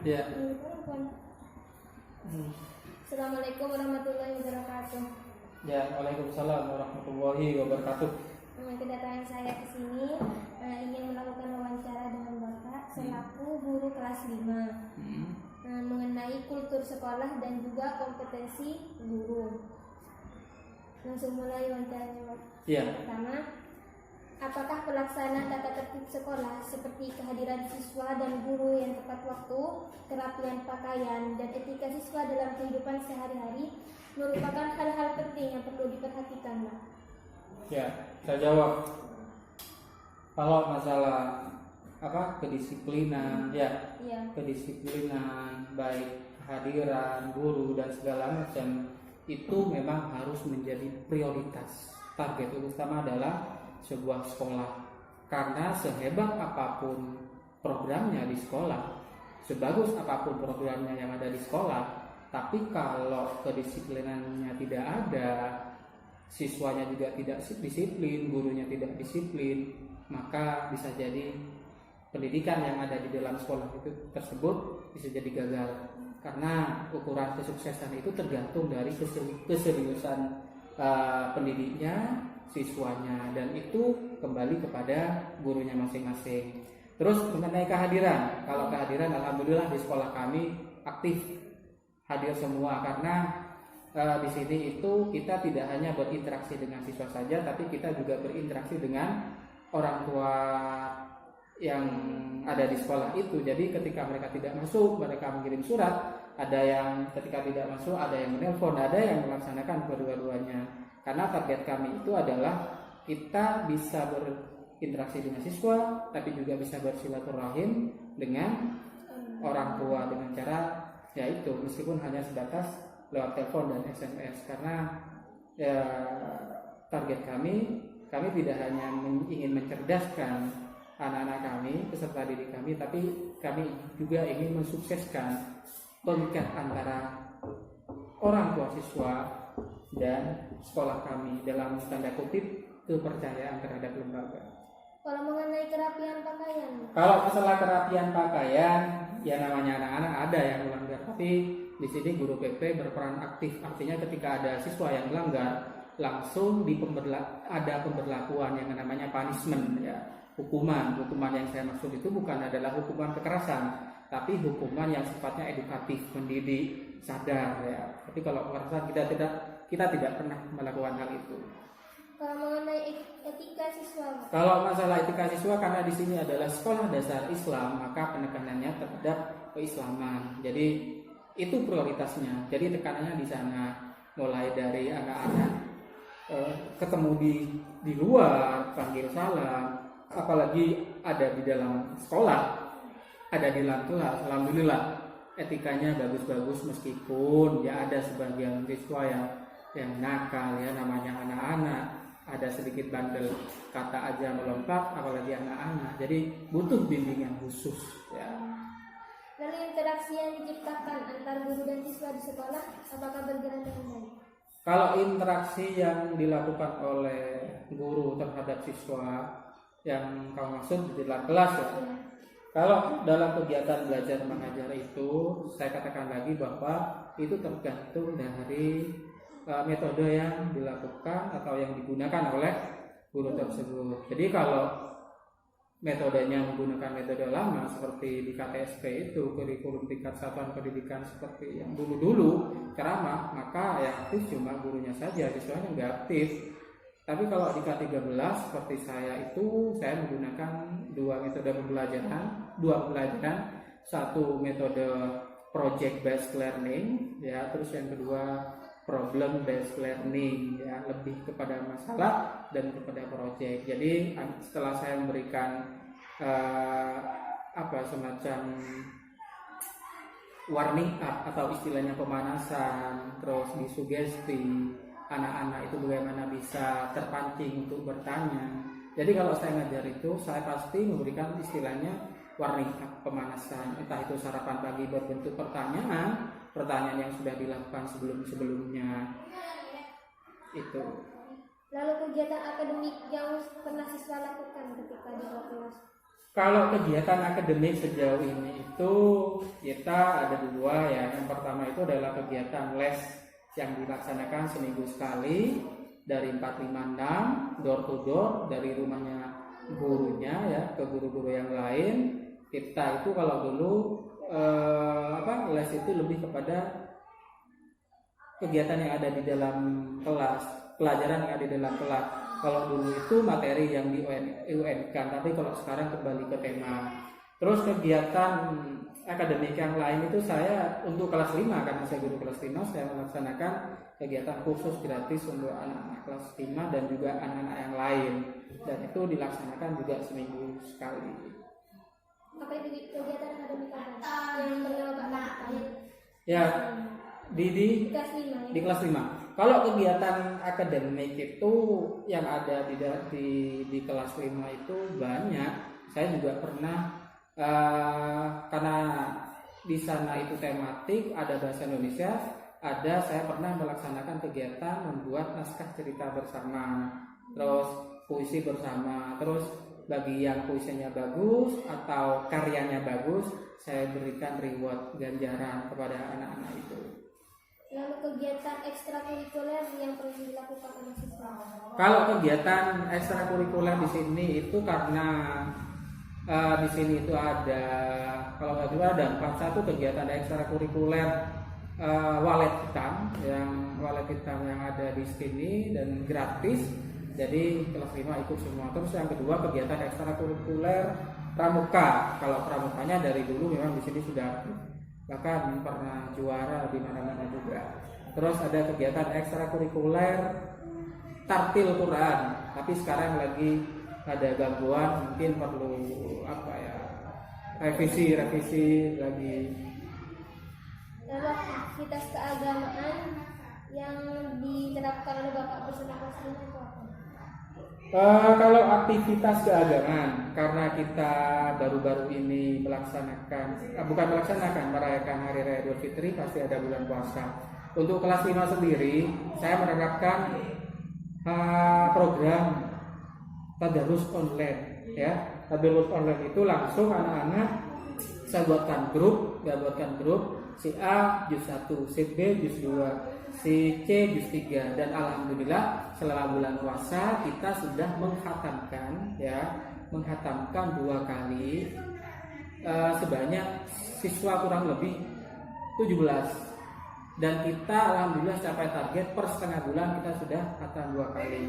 Ya. Assalamualaikum warahmatullahi wabarakatuh. Ya, waalaikumsalam warahmatullahi wabarakatuh. Kedatangan saya ke sini ingin melakukan wawancara dengan Bapak selaku guru kelas 5 mengenai kultur sekolah dan juga kompetensi guru. Langsung mulai wawancaranya, Pak. Ya. Pertama, apakah pelaksanaan tata tertib sekolah seperti kehadiran siswa dan guru yang tepat waktu, kerapian pakaian, dan etika siswa dalam kehidupan sehari-hari merupakan hal-hal penting yang perlu diperhatikan, Pak? Ya, saya jawab. Kalau masalah kedisiplinan, kedisiplinan, baik kehadiran guru dan segala macam itu memang harus menjadi prioritas. Target utama adalah sebuah sekolah, karena sehebat apapun programnya di sekolah, sebagus apapun programnya yang ada di sekolah, tapi kalau kedisiplinannya tidak ada, siswanya juga tidak disiplin, gurunya tidak disiplin, maka bisa jadi pendidikan yang ada di dalam sekolah itu tersebut bisa jadi gagal. Karena ukuran kesuksesan itu tergantung dari keseriusan pendidiknya, siswanya, dan itu kembali kepada gurunya masing-masing. Terus mengenai kehadiran, kalau kehadiran alhamdulillah di sekolah kami aktif hadir semua, karena di sini itu kita tidak hanya berinteraksi dengan siswa saja, tapi kita juga berinteraksi dengan orang tua yang ada di sekolah itu. Jadi ketika mereka tidak masuk, mereka mengirim surat. Ada yang ketika tidak masuk, ada yang menelpon, ada yang melaksanakan kedua-duanya. Karena target kami itu adalah kita bisa berinteraksi dengan siswa, tapi juga bisa bersilaturahim dengan orang tua dengan cara yaitu meskipun hanya sebatas lewat telepon dan SMS. Karena target kami tidak hanya ingin mencerdaskan anak-anak kami, peserta didik kami, tapi kami juga ingin mensukseskan pengikat antara orang tua siswa dan sekolah kami dalam tanda kutip kepercayaan terhadap lembaga. Kalau mengenai kerapian pakaian? Kalau masalah kerapian pakaian, ya namanya anak-anak ada yang melanggar, tapi di sini guru PP berperan aktif. Artinya ketika ada siswa yang melanggar, langsung ada pemberlakuan yang namanya punishment, ya. Hukuman yang saya maksud itu bukan adalah hukuman kekerasan, tapi hukuman yang sifatnya edukatif, mendidik, sadar, ya. Tapi kalau kekerasan kita tidak pernah melakukan hal itu. Kalau mengenai etika siswa? Kalau masalah etika siswa, karena di sini adalah sekolah dasar Islam, maka penekanannya terhadap keislaman. Jadi itu prioritasnya. Jadi tekanannya di sana, mulai dari anak-anak ketemu di luar, panggil salam, apalagi ada di dalam sekolah, ada di dalam kelas, alhamdulillah etikanya bagus-bagus, meskipun ya ada sebagian siswa yang nakal, ya namanya anak-anak, ada sedikit bandel, kata aja melompat, apalagi anak-anak. Jadi butuh bimbingan khusus, ya. Lalu interaksi yang diciptakan antar guru dan siswa di sekolah, apakah berjalan dengan baik? Kalau interaksi yang dilakukan oleh guru terhadap siswa yang kamu maksud di dalam kelas, ya. Kalau dalam kegiatan belajar mengajar itu, saya katakan lagi bahwa itu tergantung dari metode yang dilakukan atau yang digunakan oleh guru tersebut. Jadi kalau metodenya menggunakan metode lama seperti di KTSP itu, kurikulum tingkat satuan pendidikan seperti yang dulu-dulu ceramah, maka yang aktif cuma gurunya saja, siswanya nggak aktif. Tapi kalau di K13 seperti saya itu, saya menggunakan dua pembelajaran, satu metode project based learning, ya, terus yang kedua problem based learning, ya, lebih kepada masalah dan kepada project. Jadi setelah saya memberikan semacam warming up atau istilahnya pemanasan, terus disugesti anak-anak itu bagaimana bisa terpancing untuk bertanya. Jadi kalau saya ngajar itu, saya pasti memberikan istilahnya warming up, pemanasan, entah itu sarapan pagi berbentuk pertanyaan yang sudah dilakukan sebelumnya itu. Lalu kegiatan akademik yang pernah siswa lakukan ketika di kelas? Kalau kegiatan akademik sejauh ini itu kita ada dua ya. Yang pertama itu adalah kegiatan les yang dilaksanakan seminggu sekali dari 456 door to door dari rumahnya gurunya ya ke guru-guru yang lain. Kita itu kalau dulu les itu lebih kepada kegiatan yang ada di dalam kelas, pelajaran yang ada di dalam kelas. Kalau dulu itu materi yang di UN kan, tapi kalau sekarang kembali ke tema. Terus kegiatan akademik yang lain itu saya untuk kelas 5 karena saya guru kelas 5, saya melaksanakan kegiatan khusus gratis untuk anak-anak kelas 5 dan juga anak-anak yang lain. Dan itu dilaksanakan juga seminggu sekali. Apa itu kegiatan akademik apa? Yang pernah Bapak lakukan? Ya, di kelas 5 ya? Di kelas 5. Kalau kegiatan akademik itu yang ada di kelas 5 itu banyak. Saya juga pernah karena di sana itu tematik, ada bahasa Indonesia, saya pernah melaksanakan kegiatan membuat naskah cerita bersama, terus puisi bersama, terus bagi yang puisinya bagus atau karyanya bagus, saya berikan reward ganjaran kepada anak-anak itu. Lalu kegiatan ekstrakurikuler yang perlu dilakukan oleh siswa. Kalau kegiatan ekstrakurikuler di sini itu karena di sini itu ada, kalau nggak salah ada 41 kegiatan ekstrakurikuler walet hitam yang ada di sini dan gratis. Jadi kelas 5 ikut semua. Terus yang kedua kegiatan ekstrakurikuler pramuka. Kalau pramukanya dari dulu memang di sini sudah bahkan pernah juara di mana-mana juga. Terus ada kegiatan ekstrakurikuler tartil Quran, tapi sekarang lagi ada gangguan, mungkin perlu revisi lagi. Lalu aktivitas keagamaan yang diterapkan oleh Bapak bersama kelas 5 itu apa? Kalau aktivitas keagamaan, karena kita baru-baru ini merayakan Hari Raya Idul Fitri, pasti ada bulan puasa. Untuk kelas 5 sendiri, saya menerapkan program tadarus online. Ya, tadarus online itu langsung anak-anak saya buatkan grup, si A juz 1, si B juz 2. Si C juz 3 dan alhamdulillah selama bulan puasa kita sudah menghatamkan 2 kali sebanyak siswa kurang lebih 17 dan kita alhamdulillah capai target per setengah bulan kita sudah khatam 2 kali.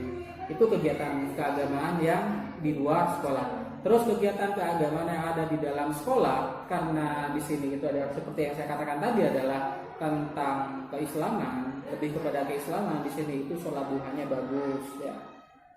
Itu kegiatan keagamaan yang di luar sekolah. Terus kegiatan keagamaan yang ada di dalam sekolah, karena di sini itu ada seperti yang saya katakan tadi adalah tentang keislaman, lebih kepada keislaman. Di sini itu sholat duhanya bagus ya.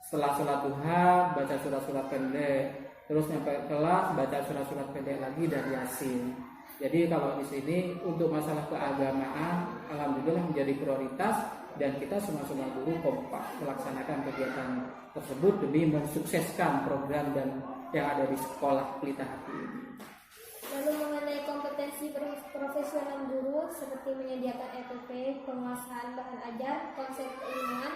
Setelah sholat duha baca surat-surat pendek, terus sampai kelas baca surat-surat pendek lagi dan yasin. Jadi kalau di sini untuk masalah keagamaan alhamdulillah menjadi prioritas dan kita semua guru kompak melaksanakan kegiatan tersebut demi mensukseskan program dan yang ada di sekolah Pelita Hati ini. Lalu mengenai kompetensi profesional guru seperti menyediakan EPP, penguasaan bahan ajar, konsep keilmuan,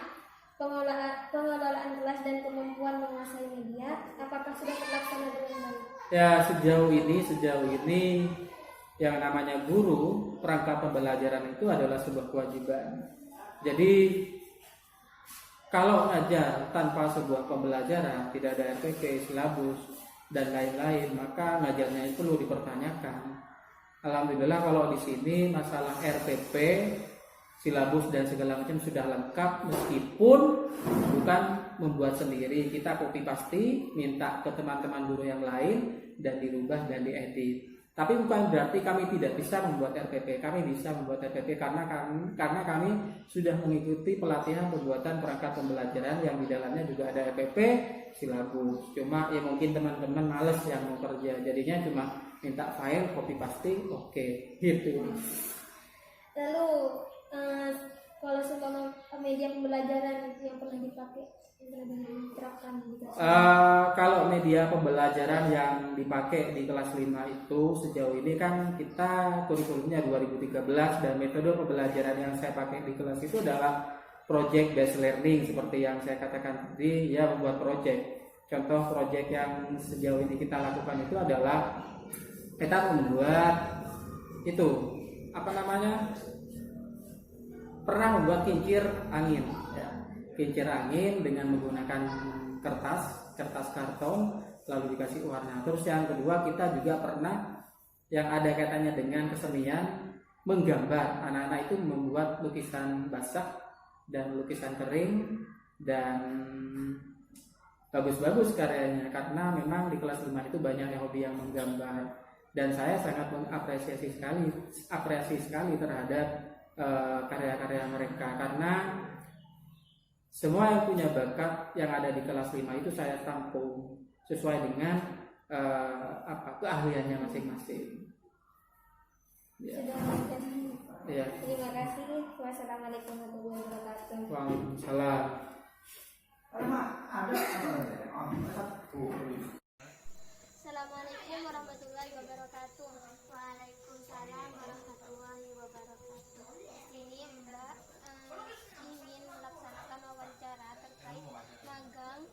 pengelolaan kelas dan kemampuan menguasai media, apakah sudah terlaksana dengan baik? Ya, sejauh ini yang namanya guru, perangkat pembelajaran itu adalah sebuah kewajiban. Jadi kalau ngajar tanpa sebuah pembelajaran, tidak ada RPP, silabus, dan lain-lain, maka ngajarnya itu perlu dipertanyakan. Alhamdulillah kalau di sini masalah RPP, silabus dan segala macam sudah lengkap, meskipun bukan membuat sendiri. Kita copy paste, minta ke teman-teman guru yang lain dan dirubah dan diedit. Tapi bukan berarti kami tidak bisa membuat RPP. Kami bisa membuat RPP karena kami sudah mengikuti pelatihan pembuatan perangkat pembelajaran yang di dalamnya juga ada RPP, silabus. Cuma ya mungkin teman-teman males yang mau kerja, jadinya cuma minta file, copy paste, oke, gitu. Lalu kalau seumpama media pembelajaran yang pernah dipakai, diterapkan gitu. Kalau media pembelajaran yang dipakai di kelas 5 itu sejauh ini kan kita kurikulumnya 2013 dan metode pembelajaran yang saya pakai di kelas itu adalah project based learning seperti yang saya katakan tadi, ya membuat project. Contoh proyek yang sejauh ini kita lakukan itu adalah kita membuat itu apa namanya, pernah membuat kincir angin ya. Kincir angin dengan menggunakan kertas karton lalu dikasih warna. Terus yang kedua kita juga pernah yang ada kaitannya dengan kesenian menggambar. Anak-anak itu membuat lukisan basah dan lukisan kering dan bagus-bagus karyanya, karena memang di kelas 5 itu banyak yang hobi yang menggambar, dan saya sangat mengapresiasi sekali terhadap karya-karya mereka, karena semua yang punya bakat yang ada di kelas 5 itu saya tampung sesuai dengan keahliannya masing-masing. Ya. Ya. Terima kasih. Wassalamualaikum warahmatullahi wabarakatuh. Waalaikumsalam. Assalamualaikum warahmatullahi wabarakatuh. Waalaikumsalam warahmatullahi wabarakatuh. Ini Mbak ingin melaksanakan wawancara terkait magang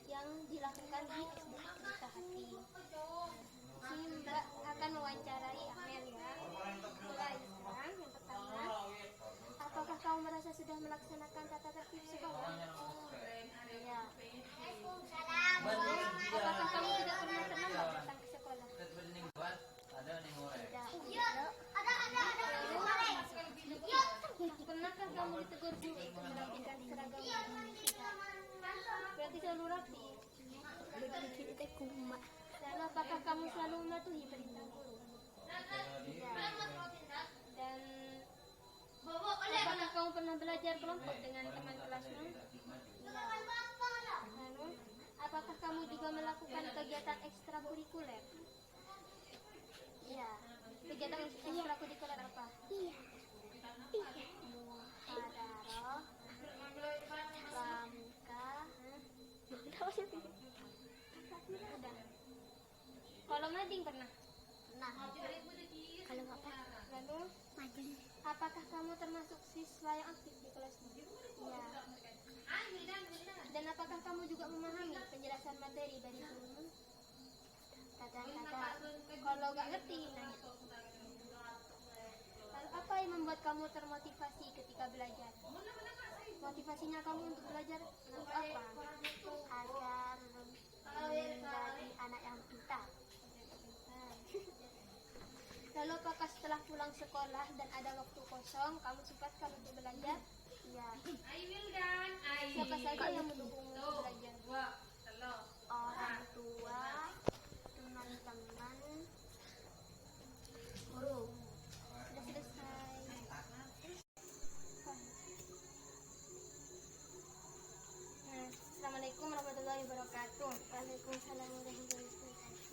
yang dilakukan di SD Cerita Hati. Ini Mbak akan mewawancarai Amel ya. Mulai sekarang yang pertama, apakah kamu merasa sudah melaksanakan tata tertib sekolah? Ya. Apakah kamu tidak pernah terlambat datang ke sekolah? Tidak. Pernahkah kamu ditegur guru untuk merapikan seragam? Tidak. Berarti selalu rapi. Dan apakah kamu selalu mematuhi perintah guru? Tidak. Dan apakah kamu pernah belajar kelompok dengan teman kelasmu? Lalu, apakah kamu juga melakukan kegiatan ekstrakurikuler? Iya. Kegiatan ekstrakurikuler apa? Iya. Muhadarah, pramuka. Udah. Kalau mading pernah? Pernah. Kalau apa? Lalu, mading. Apakah kamu termasuk siswa yang aktif di kelasmu? Iya. Dan apakah kamu juga memahami penjelasan materi dari gurumu? Kadang-kadang. Kalau nggak ngerti, nanya. Lalu apa yang membuat kamu termotivasi ketika belajar? Motivasinya kamu untuk belajar untuk apa? Agar menjadi anak yang pintar. Lalu apakah setelah pulang sekolah dan ada waktu kosong, kamu sempatkan untuk belajar? Iya. Siapa saja yang mendukungmu untuk belajar? Orang tua, teman-teman, guru. Sudah selesai. Assalamualaikum warahmatullahi wabarakatuh. Waalaikumsalam warahmatullahi wabarakatuh.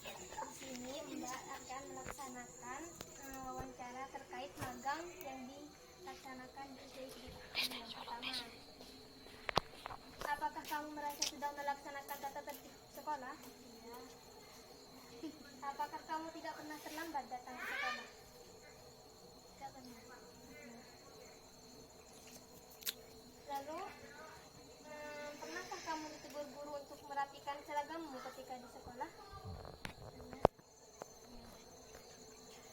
Di sini Mbak akan melaksanakan wawancara terkait magang yang dilaksanakan di SD yang pertama. Apakah kamu merasa sudah melaksanakan tata tertib sekolah? Iya. Apakah kamu tidak pernah terlambat datang ke sekolah? Tidak pernah. Lalu, pernahkah kamu ditegur guru untuk merapikan seragammu ketika di sekolah?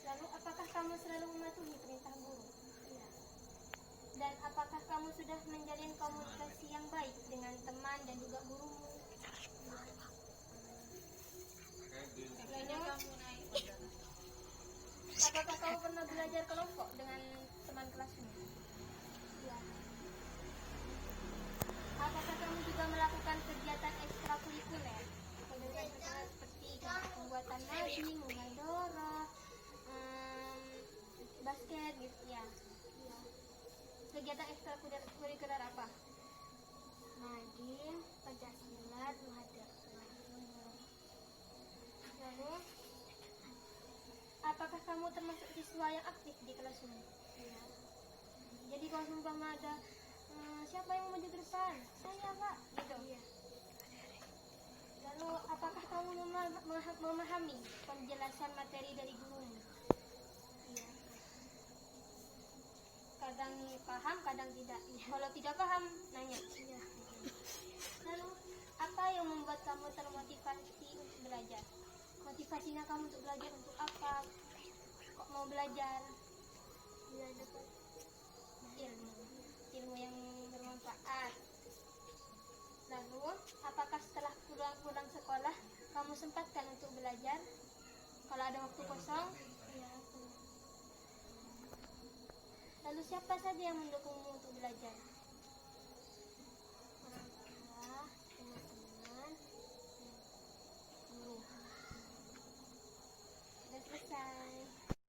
Lalu, apakah kamu selalu mematuhi perintah guru? Iya. Dan apakah kamu sudah menjalin komunikasi yang baik dengan teman dan juga gurumu? Lalu, apakah kamu pernah belajar kelompok dengan teman kelasmu? Iya. Apakah kamu juga melakukan kegiatan ekstrakurikuler? Kegiatan seperti pembuatan nadi, muhadharah, basket gitu ya. Kegiatan ekstrakurikuler apa? Nadim, pencaksilat, muhadharah. Lalu, apakah kamu termasuk siswa yang aktif di kelasmu? Iya. Jadi kalau umpama ada siapa yang maju ke depan? Saya, Pak. Gitu. Iya. Lalu, apakah kamu memahami penjelasan materi dari gurumu? Iya. Kadang paham, kadang tidak. Iya. Kalau tidak paham, nanya. Iya. Lalu, Apa yang membuat kamu termotivasi untuk belajar? Motivasinya kamu untuk belajar untuk apa? Kok mau belajar? Biar dapat ilmu yang bermanfaat. Lalu, apakah setelah pulang sekolah kamu sempatkan untuk belajar? Kalau ada waktu kosong? Ya. Lalu siapa saja yang mendukungmu untuk belajar?